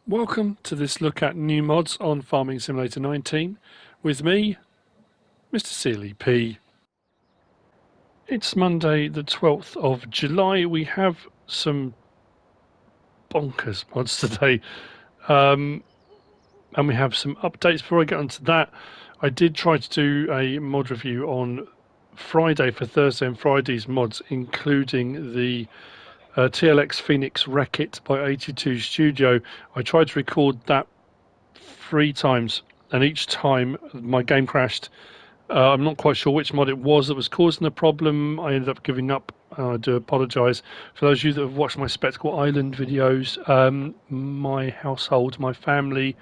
Welcome to this look at new mods on Farming Simulator 19 with me, MrSealyp. It's Monday the 12th of July. We have some bonkers mods today and we have some updates. Before I get onto that, I did try to do a mod review on Friday for Thursday and Friday's mods, including the TLX Phoenix Wreck-It by 82 Studio. I tried to record that 3 times and each time my game crashed. I'm not quite sure which mod it was that was causing the problem. I ended up giving up. I do apologise. For those of you that have watched my Spectacle Island videos, my household, my family,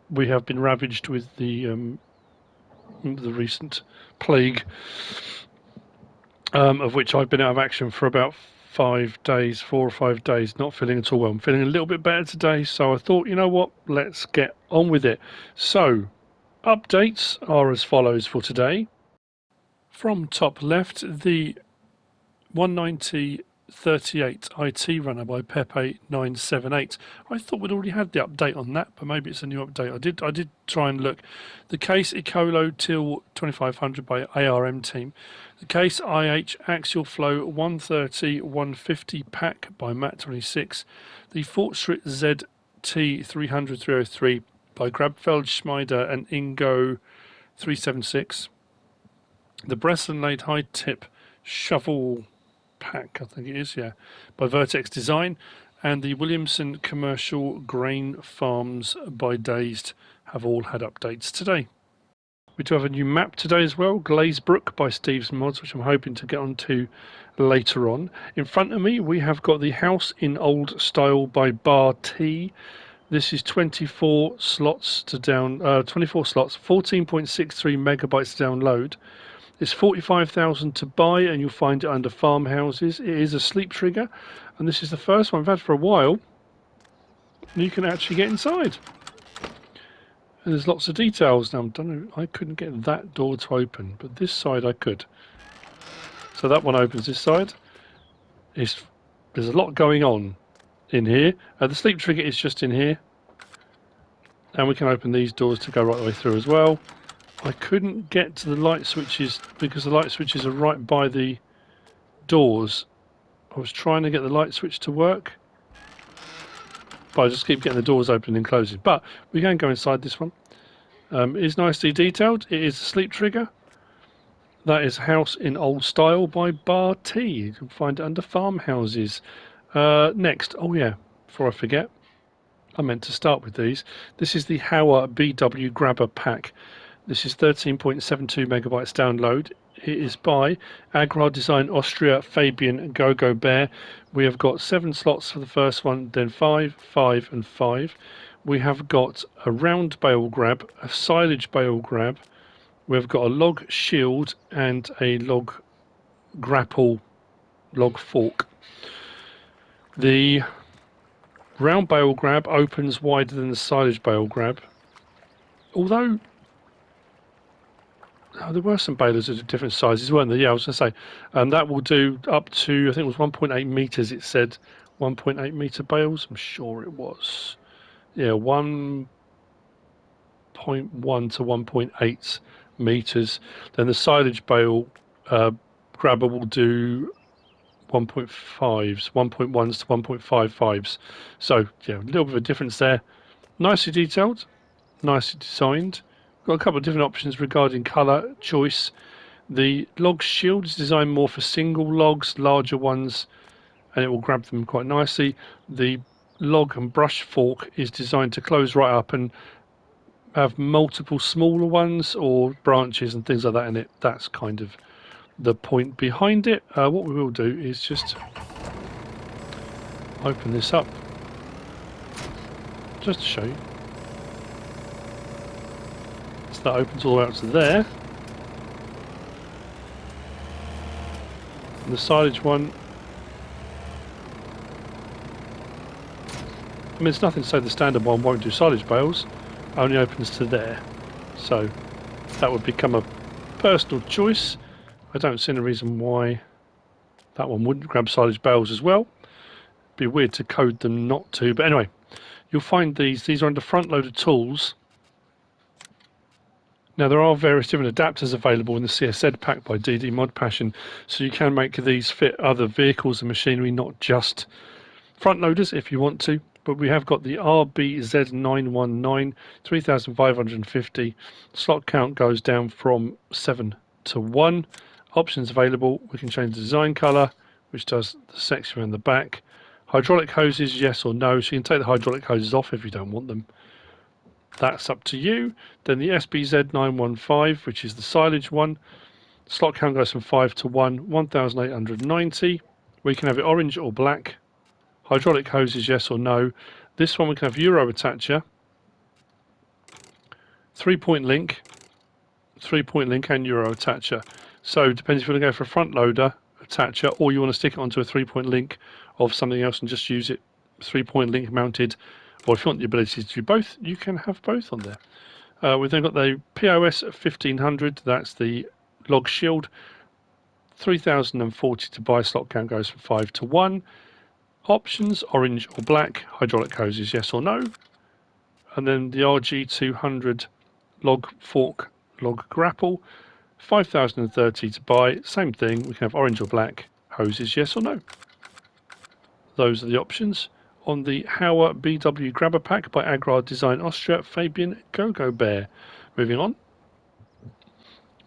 we have been ravaged with the recent plague, of which I've been out of action for about 5 days, 4 or 5 days, not feeling at all well. I'm feeling a little bit better today, so I thought, you know what, let's get on with it. So, updates are as follows for today. From top left, the 19038 IT runner by Pepe978. I thought we'd already had the update on that, but maybe it's a new update. I did try and look. The case Ecolo Till 2500 by ARM Team. The case IH Axial Flow 130-150 pack by Matt26. The Fortschritt ZT 300-303 by Grabfeld, Schmeider and Ingo 376. The Bressenlade High Tip Shovel Pack, I think it is, yeah, by Vertex Design, and the Williamson Commercial Grain Farms by Dazed have all had updates today. We do have a new map today as well, Glazebrook by Steve's Mods, which I'm hoping to get onto later on. In front of me we have got the House in Old Style by BarT. This is 24 slots to 24 slots, 14.63 megabytes to download. It's 45,000 to buy, and you'll find it under farmhouses. It is a sleep trigger, and this is the first one I've had for a while. And you can actually get inside. And there's lots of details. Now, I couldn't get that door to open, but this side I could. So that one opens this side. There's a lot going on in here. The sleep trigger is just in here. And we can open these doors to go right the way through as well. I couldn't get to the light switches because the light switches are right by the doors. I was trying to get the light switch to work, but I just keep getting the doors open and closing. But we can go inside this one. It is nicely detailed. It is a sleep trigger. That is House in Old Style by BarT. You can find it under farmhouses. Next, oh yeah, before I forget, I meant to start with these. This is the Hauer BW Grabber Pack. This is 13.72 megabytes download. It is by AgrarDesignAustria, Fabian and Gogobear. We have got 7 slots for the first one, then 5, 5 and 5. We have got a round bale grab, a silage bale grab. We've got a log shield and a log grapple log fork. The round bale grab opens wider than the silage bale grab. Although there were some balers of different sizes, weren't there? Yeah, I was going to say, that will do up to, I think it was 1.8 meters. It said 1.8 meter bales. I'm sure it was. Yeah, 1.1 to 1.8 meters. Then the silage bale grabber will do 1.5s, 1.1s to 1.55s. So yeah, a little bit of a difference there. Nicely detailed, nicely designed. Got a couple of different options regarding colour choice. The log shield is designed more for single logs, larger ones, and it will grab them quite nicely. The log and brush fork is designed to close right up and have multiple smaller ones or branches and things like that in it. That's kind of the point behind it. What we will do is just open this up just to show you. That opens all the way out to there. And the silage one, I mean, it's nothing to say the standard one won't do silage bales, only opens to there. So that would become a personal choice. I don't see any reason why that one wouldn't grab silage bales as well. be weird to code them not to. But anyway, you'll find these are under front loader tools. Now there are various different adapters available in the CSZ pack by DD Mod Passion, so you can make these fit other vehicles and machinery, not just front loaders if you want to. But we have got the RBZ919 3550. Slot count goes down from 7 to 1. Options available. We can change the design color, which does the section around the back. Hydraulic hoses, yes or no. So you can take the hydraulic hoses off if you don't want them. That's up to you. Then the SBZ915, which is the silage one. Slot count goes from 5 to 1, 1890. We can have it orange or black. Hydraulic hoses, yes or no. This one we can have Euro attacher, 3-point link and Euro attacher. So it depends if you want to go for a front loader attacher or you want to stick it onto a 3-point link of something else and just use it 3-point link mounted. Or if you want the ability to do both, you can have both on there. We've then got the POS 1500, that's the log shield. 3040 to buy, slot count goes from 5 to 1. Options, orange or black, hydraulic hoses, yes or no. And then the RG200 log fork, log grapple, 5030 to buy, same thing, we can have orange or black, hoses, yes or no. Those are the options. On the Hauer BW Grabber Pack by AgrarDesignAustria, Fabian Gogobear. Moving on.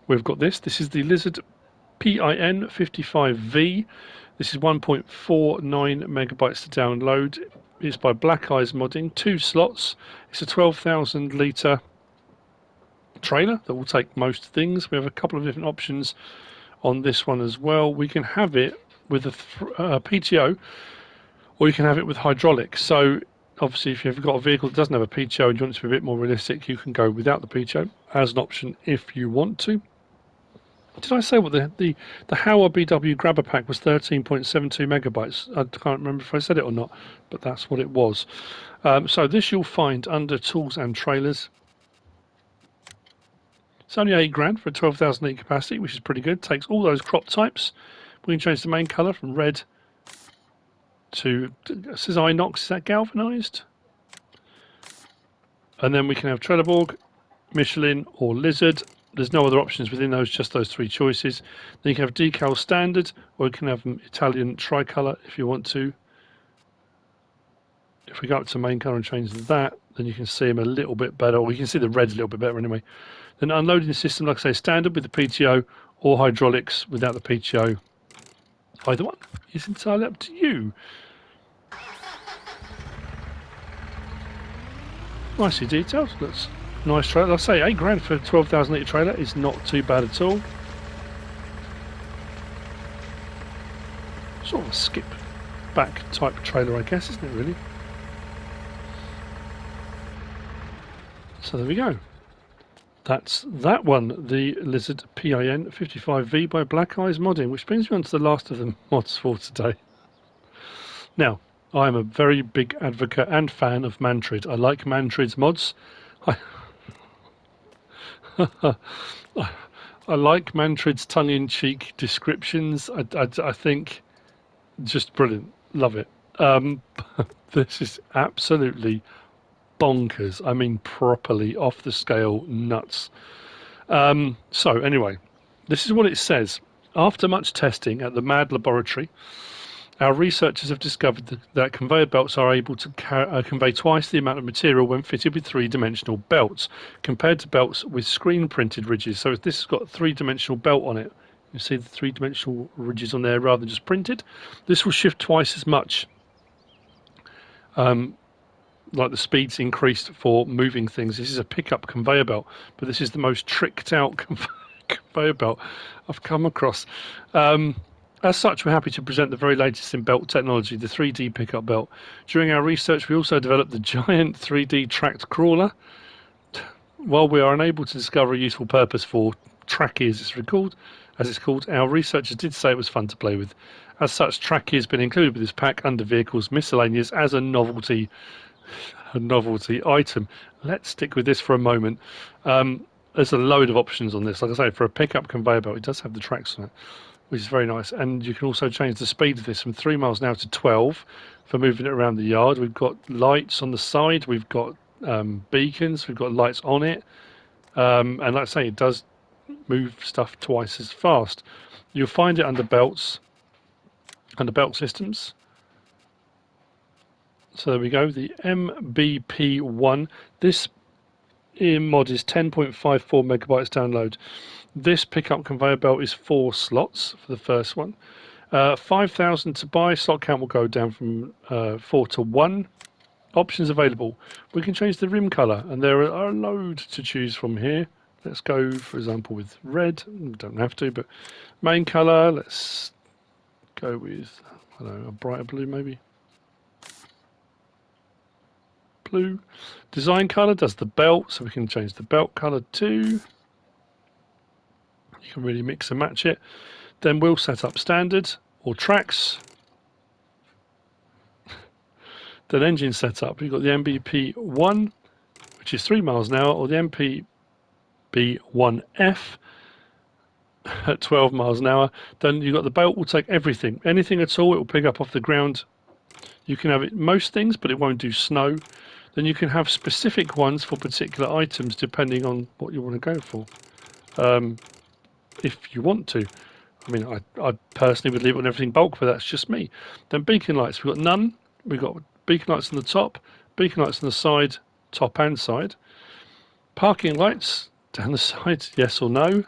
We've got this. This is the Lizard PIN 55V. This is 1.49 megabytes to download. It's by BlackEyes modding. 2 slots. It's a 12,000 litre trailer that will take most things. We have a couple of different options on this one as well. We can have it with a PTO, or you can have it with hydraulics. So obviously if you've got a vehicle that doesn't have a PTO and you want it to be a bit more realistic, you can go without the PTO as an option if you want to. Did I say what the Hauer BW Grabber Pack was? 13.72 megabytes. I can't remember if I said it or not, but that's what it was. So this you'll find under Tools and Trailers. It's only $8,000 for a 12,000 litre capacity, which is pretty good. Takes all those crop types. We can change the main colour from red to, it says inox, is that galvanised? And then we can have Trelleborg, Michelin or Lizard. There's no other options within those, just those 3 choices. Then you can have decal standard, or you can have Italian tricolour if you want to. If we go up to main colour and change that, then you can see them a little bit better, or you can see the red a little bit better anyway. Then unloading system, like I say, standard with the PTO, or hydraulics without the PTO. Either one is entirely up to you. Nicely detailed. That's nice trailer. Like I say, $8,000 for a 12,000 litre trailer is not too bad at all. Sort of a skip back type trailer, I guess, isn't it really? So there we go. That's that one, the Lizard PIN 55V by BlackEyes Modding, which brings me on to the last of the mods for today. Now, I am a very big advocate and fan of Mantrid. I like Mantrid's mods. I like Mantrid's tongue-in-cheek descriptions. I think just brilliant. Love it. This is absolutely bonkers. I mean, properly off the scale nuts. So anyway, this is what it says. After much testing at the MAD laboratory, our researchers have discovered that conveyor belts are able to convey twice the amount of material when fitted with 3-dimensional belts, compared to belts with screen-printed ridges. So this has got a 3-dimensional belt on it. You see the 3-dimensional ridges on there rather than just printed. This will shift twice as much. Like the speed's increased for moving things. This is a pickup conveyor belt, but this is the most tricked out conveyor belt I've come across. As such, we're happy to present the very latest in belt technology, the 3D pickup belt. During our research, we also developed the giant 3D tracked crawler. While we are unable to discover a useful purpose for Tracky, as it's called, our researchers did say it was fun to play with. As such, Tracky has been included with this pack under vehicles miscellaneous as a novelty item. Let's stick with this for a moment. There's a load of options on this. Like I say, for a pickup conveyor belt, it does have the tracks on it. which is very nice. And you can also change the speed of this from 3 miles an hour to 12 for moving it around the yard. We've got lights on the side, we've got beacons, we've got lights on it, and like I say, it does move stuff twice as fast. You'll find it under belts, under belt systems. So there we go, the MBP1. This mod is 10.54 megabytes download. This pickup conveyor belt is 4 slots for the first one. 5,000 to buy. Slot count will go down from 4 to 1. Options available. We can change the rim colour, and there are a load to choose from here. Let's go, for example, with red. We don't have to, but main colour, let's go with, I don't know, a brighter blue maybe. Blue. Design colour does the belt, so we can change the belt colour too. You can really mix and match it. Then we'll set up standard or tracks. Then engine setup. You've got the MBP1, which is 3 miles an hour, or the MBP1F at 12 miles an hour. Then you've got the belt will take everything, anything at all. It will pick up off the ground. You can have it most things, but it won't do snow. Then you can have specific ones for particular items depending on what you want to go for. If you want to. I mean, I personally would leave it on everything bulk, but that's just me. Then beacon lights, we've got none. We've got beacon lights on the top, beacon lights on the side, top and side. Parking lights down the side, yes or no.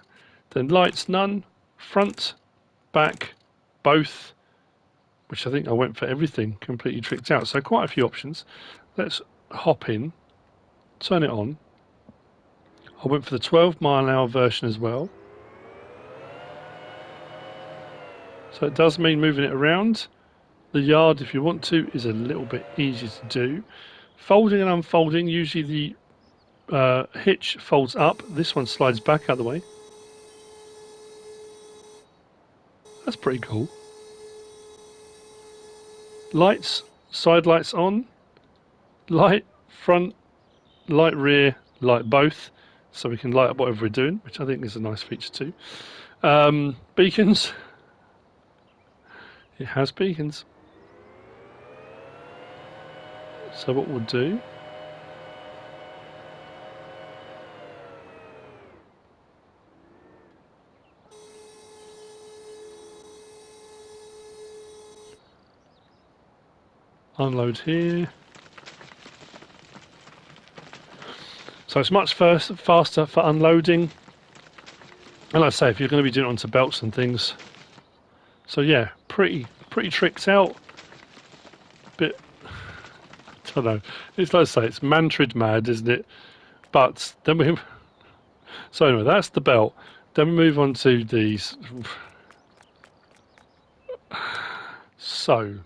Then lights, none. Front, back, both, which I think I went for everything, completely tricked out. So quite a few options. Let's hop in, turn it on. I went for the 12 mile an hour version as well. So it does mean moving it around. The yard, if you want to, is a little bit easier to do. Folding and unfolding, usually the hitch folds up. This one slides back out of the way. That's pretty cool. Lights, side lights on. Light front, light rear, light both. So we can light up whatever we're doing, which I think is a nice feature too. Beacons. It has beacons. So what we'll do, unload here. So it's much faster for unloading. And like I say, if you're going to be doing it onto belts and things. So yeah, pretty tricked out. Bit, I don't know. It's like I say, it's Mantrid mad, isn't it? But then we. So anyway, that's the belt. Then we move on to these. So,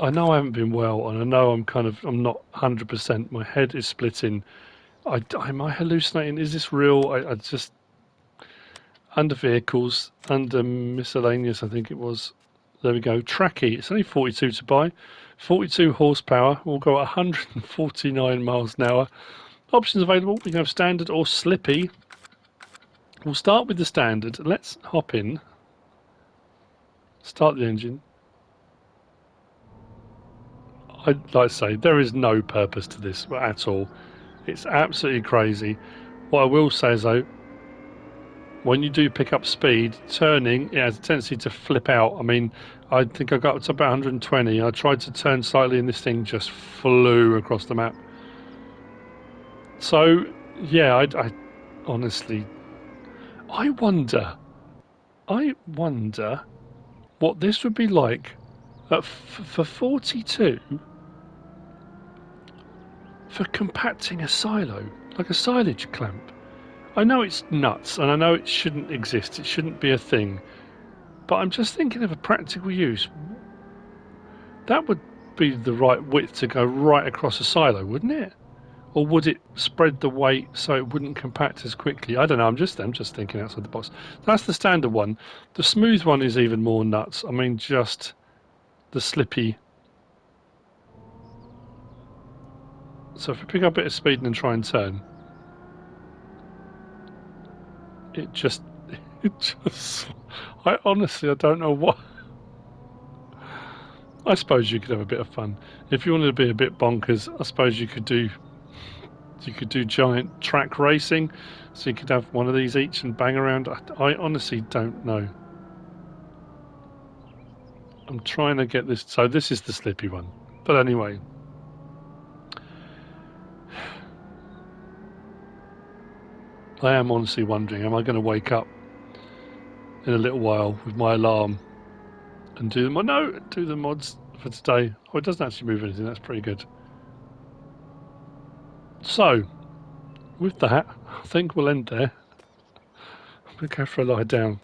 I know I haven't been well, and I know I'm not 100%. My head is splitting. Am I hallucinating? Is this real? I just, under vehicles, under miscellaneous, I think it was. There we go. Tracky. It's only 42 to buy. 42 horsepower. We'll go at 149 miles an hour. Options available. We can have standard or slippy. We'll start with the standard. Let's hop in. Start the engine. Like I say, there is no purpose to this at all. It's absolutely crazy. What I will say is though, when you do pick up speed, turning, it has a tendency to flip out. I mean, I think I got up to about 120. I tried to turn slightly and this thing just flew across the map. So, yeah, I honestly, I wonder what this would be like for 42 for compacting a silo, like a silage clamp. I know it's nuts, and I know it shouldn't exist, it shouldn't be a thing, but I'm just thinking of a practical use. That would be the right width to go right across a silo, wouldn't it? Or would it spread the weight so it wouldn't compact as quickly? I don't know, I'm just thinking outside the box. That's the standard one. The smooth one is even more nuts. I mean, just the slippy. So if we pick up a bit of speed and then try and turn, it just I honestly, I don't know what. I suppose you could have a bit of fun if you wanted to be a bit bonkers. I suppose you could do giant track racing, so you could have one of these each and bang around. I honestly don't know. I'm trying to get this. So this is the slippy one, but anyway. I am honestly wondering, am I going to wake up in a little while with my alarm and do them? No, do the mods for today. Oh, it doesn't actually move anything. That's pretty good. So, with that, I think we'll end there. I'm going to go for a lie down.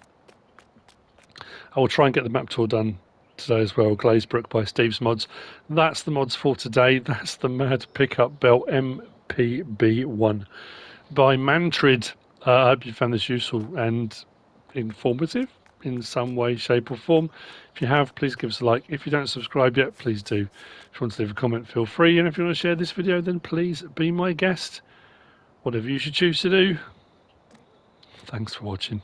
I will try and get the map tour done today as well. Glazebrook by Steve's Mods. That's the mods for today. That's the Mad Pickup Belt MPB1 by Mantrid. I hope you found this useful and informative in some way, shape or form. If you have, please give us a like. If you don't subscribe yet, please do. If you want to leave a comment, feel free. And if you want to share this video, then please be my guest. Whatever you should choose to do. Thanks for watching.